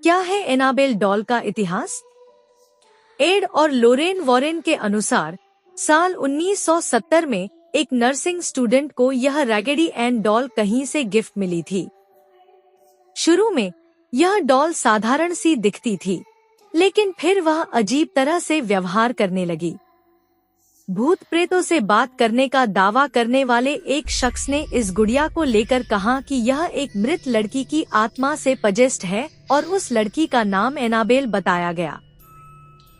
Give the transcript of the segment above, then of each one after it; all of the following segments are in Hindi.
क्या है एनाबेल डॉल का इतिहास? एड और लोरेन वॉरेन के अनुसार साल 1970 में एक नर्सिंग स्टूडेंट को यह रैगेडी एन डॉल कहीं से गिफ्ट मिली थी। शुरू में यह डॉल साधारण सी दिखती थी, लेकिन फिर वह अजीब तरह से व्यवहार करने लगी। भूत प्रेतों से बात करने का दावा करने वाले एक शख्स ने इस गुड़िया को लेकर कहा कि यह एक मृत लड़की की आत्मा से पजेस्ट है और उस लड़की का नाम एनाबेल बताया गया।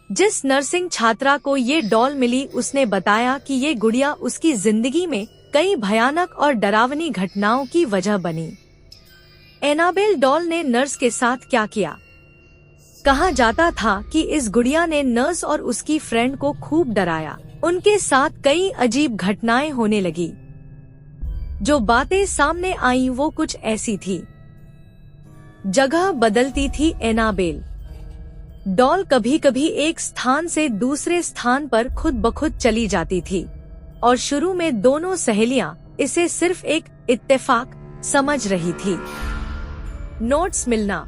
जिस नर्सिंग छात्रा को ये डॉल मिली उसने बताया कि ये गुड़िया उसकी जिंदगी में कई भयानक और डरावनी घटनाओं की वजह बनी। एनाबेल डॉल ने नर्स के साथ क्या किया? कहा जाता था कि इस गुड़िया ने नर्स और उसकी फ्रेंड को खूब डराया। उनके साथ कई अजीब घटनाएं होने लगी। जो बातें सामने आईं वो कुछ ऐसी थी। जगह बदलती थी एनाबेल डॉल कभी कभी एक स्थान से दूसरे स्थान पर खुद ब खुद चली जाती थी और शुरू में दोनों सहेलियां इसे सिर्फ एक इत्तेफाक समझ रही थी। नोट्स मिलना।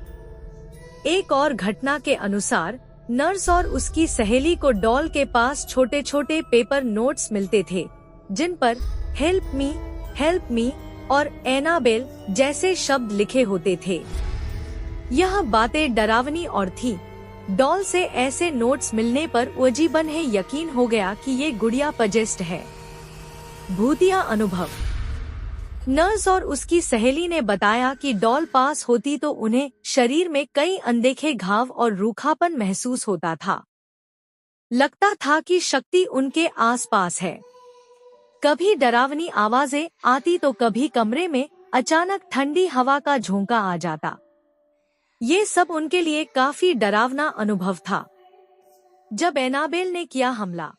एक और घटना के अनुसार नर्स और उसकी सहेली को डॉल के पास छोटे छोटे पेपर नोट्स मिलते थे, जिन पर हेल्प मी और एनाबेल जैसे शब्द लिखे होते थे। यह बातें डरावनी और थी। डॉल से ऐसे नोट्स मिलने पर वजीबन है यकीन हो गया कि ये गुड़िया पजेस्ट है। भूतिया अनुभव। नर्स और उसकी सहेली ने बताया कि डॉल पास होती तो उन्हें शरीर में कई अनदेखे घाव और रूखापन महसूस होता था। लगता था कि शक्ति उनके आसपास है। कभी डरावनी आवाजें आती तो कभी कमरे में अचानक ठंडी हवा का झोंका आ जाता। ये सब उनके लिए काफी डरावना अनुभव था। जब एनाबेल ने किया हमला,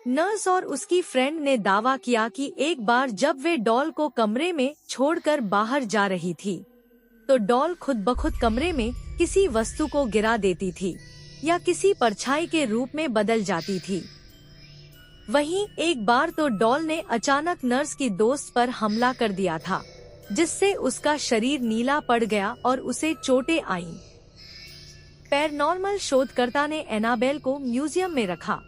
नर्स और उसकी फ्रेंड ने दावा किया कि एक बार जब वे डॉल को कमरे में छोड़कर बाहर जा रही थी, तो डॉल खुद ब खुद कमरे में किसी वस्तु को गिरा देती थी या किसी परछाई के रूप में बदल जाती थी। वहीं एक बार तो डॉल ने अचानक नर्स की दोस्त पर हमला कर दिया था, जिससे उसका शरीर नीला पड़ गया और उसे चोटें आईं। पैरानॉर्मल शोधकर्ता ने एनाबेल को म्यूजियम में रखा।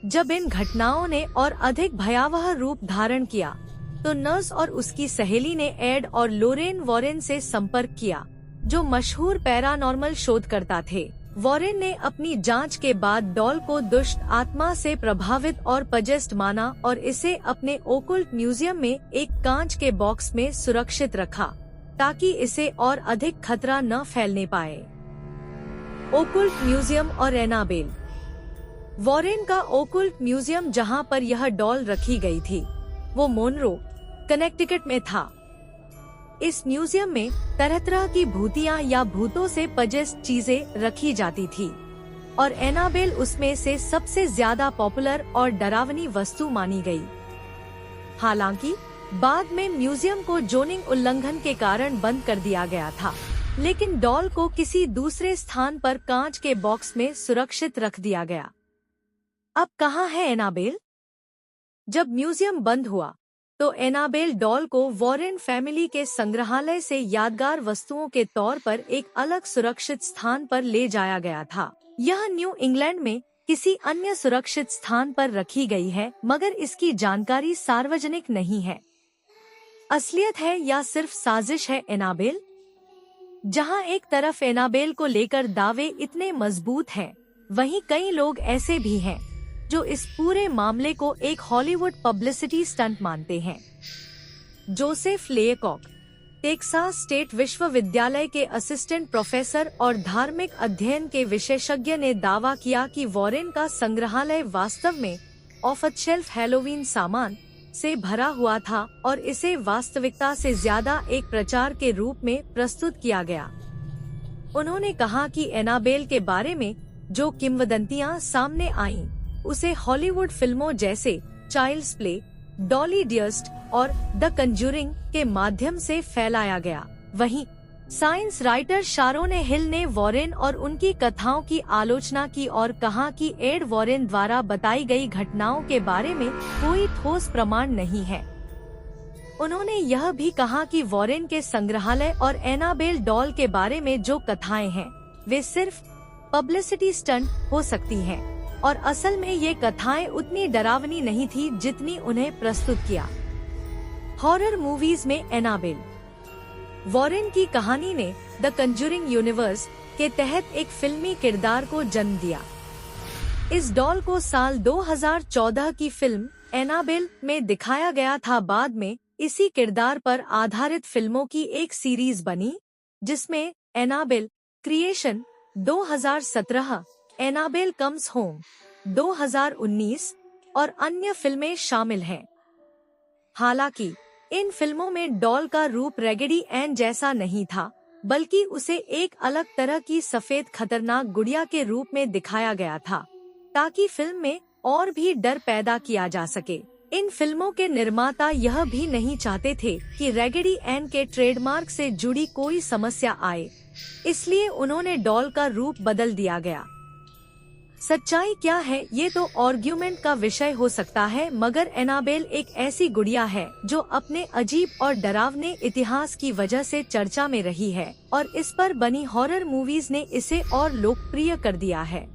जब इन घटनाओं ने और अधिक भयावह रूप धारण किया, तो नर्स और उसकी सहेली ने एड और लोरेन वॉरेन से संपर्क किया, जो मशहूर पैरानॉर्मल शोधकर्ता थे। वॉरेन ने अपनी जांच के बाद डॉल को दुष्ट आत्मा से प्रभावित और पजेस्ट माना और इसे अपने ओकुल्ट म्यूजियम में एक कांच के बॉक्स में सुरक्षित रखा, ताकि इसे और अधिक खतरा न फैलने पाए। ओकुल्ट म्यूजियम और एनाबेल। वॉरेन का ओकुल्ट म्यूजियम जहां पर यह डॉल रखी गई थी, वो मोनरो, कनेक्टिकट में था। इस म्यूजियम में तरह तरह की भूतियां या भूतों से पजेस्ट चीजें रखी जाती थी और एनाबेल उसमें से सबसे ज्यादा पॉपुलर और डरावनी वस्तु मानी गई। हालांकि बाद में म्यूजियम को जोनिंग उल्लंघन के कारण बंद कर दिया गया था, लेकिन डॉल को किसी दूसरे स्थान पर कांच के बॉक्स में सुरक्षित रख दिया गया। अब कहाँ है एनाबेल? जब म्यूजियम बंद हुआ, तो एनाबेल डॉल को वॉरेन फैमिली के संग्रहालय से यादगार वस्तुओं के तौर पर एक अलग सुरक्षित स्थान पर ले जाया गया था। यह न्यू इंग्लैंड में किसी अन्य सुरक्षित स्थान पर रखी गई है, मगर इसकी जानकारी सार्वजनिक नहीं है। असलियत है या सिर्फ साजिश है एनाबेल? जहां एक तरफ एनाबेल को लेकर दावे इतने मजबूत हैं, वहीं कई लोग ऐसे भी हैं जो इस पूरे मामले को एक हॉलीवुड पब्लिसिटी स्टंट मानते हैं। जोसेफ लेयकॉक, टेक्सास स्टेट विश्वविद्यालय के असिस्टेंट प्रोफेसर और धार्मिक अध्ययन के विशेषज्ञ ने दावा किया कि वॉरेन का संग्रहालय वास्तव में ऑफ द शेल्फ हैलोवीन सामान से भरा हुआ था और इसे वास्तविकता से ज्यादा एक प्रचार के रूप में प्रस्तुत किया गया। उन्होंने कहा कि एनाबेल के बारे में जो किंवदंतियां सामने आईं, उसे हॉलीवुड फिल्मों जैसे चाइल्ड्स प्ले, डॉली डियर्स्ट और द कंजूरिंग के माध्यम से फैलाया गया। वहीं साइंस राइटर शारोन हिल ने वॉरेन और उनकी कथाओं की आलोचना की और कहा कि एड वॉरेन द्वारा बताई गई घटनाओं के बारे में कोई ठोस प्रमाण नहीं है। उन्होंने यह भी कहा कि वॉरेन के संग्रहालय और एनाबेल डॉल के बारे में जो कथाएं हैं वे सिर्फ पब्लिसिटी स्टंट हो सकती हैं और असल में ये कथाएं उतनी डरावनी नहीं थी जितनी उन्हें प्रस्तुत किया। हॉरर मूवीज में एनाबेल। वॉरेन की कहानी ने द कंजूरिंग यूनिवर्स के तहत एक फिल्मी किरदार को जन्म दिया। इस डॉल को साल 2014 की फिल्म एनाबेल में दिखाया गया था। बाद में इसी किरदार पर आधारित फिल्मों की एक सीरीज बनी जिसमें Annabelle creation 2017, Annabelle comes home 2019 और अन्य फिल्में शामिल हैं। हालांकि इन फिल्मों में डॉल का रूप रैगेडी एन जैसा नहीं था, बल्कि उसे एक अलग तरह की सफेद खतरनाक गुड़िया के रूप में दिखाया गया था ताकि फिल्म में और भी डर पैदा किया जा सके। इन फिल्मों के निर्माता यह भी नहीं चाहते थे कि रैगेडी एन के ट्रेडमार्क से जुड़ी कोई समस्या आए, इसलिए उन्होंने डॉल का रूप बदल दिया गया। सच्चाई क्या है ये तो आर्ग्यूमेंट का विषय हो सकता है, मगर एनाबेल एक ऐसी गुड़िया है जो अपने अजीब और डरावने इतिहास की वजह से चर्चा में रही है और इस पर बनी हॉरर मूवीज ने इसे और लोकप्रिय कर दिया है।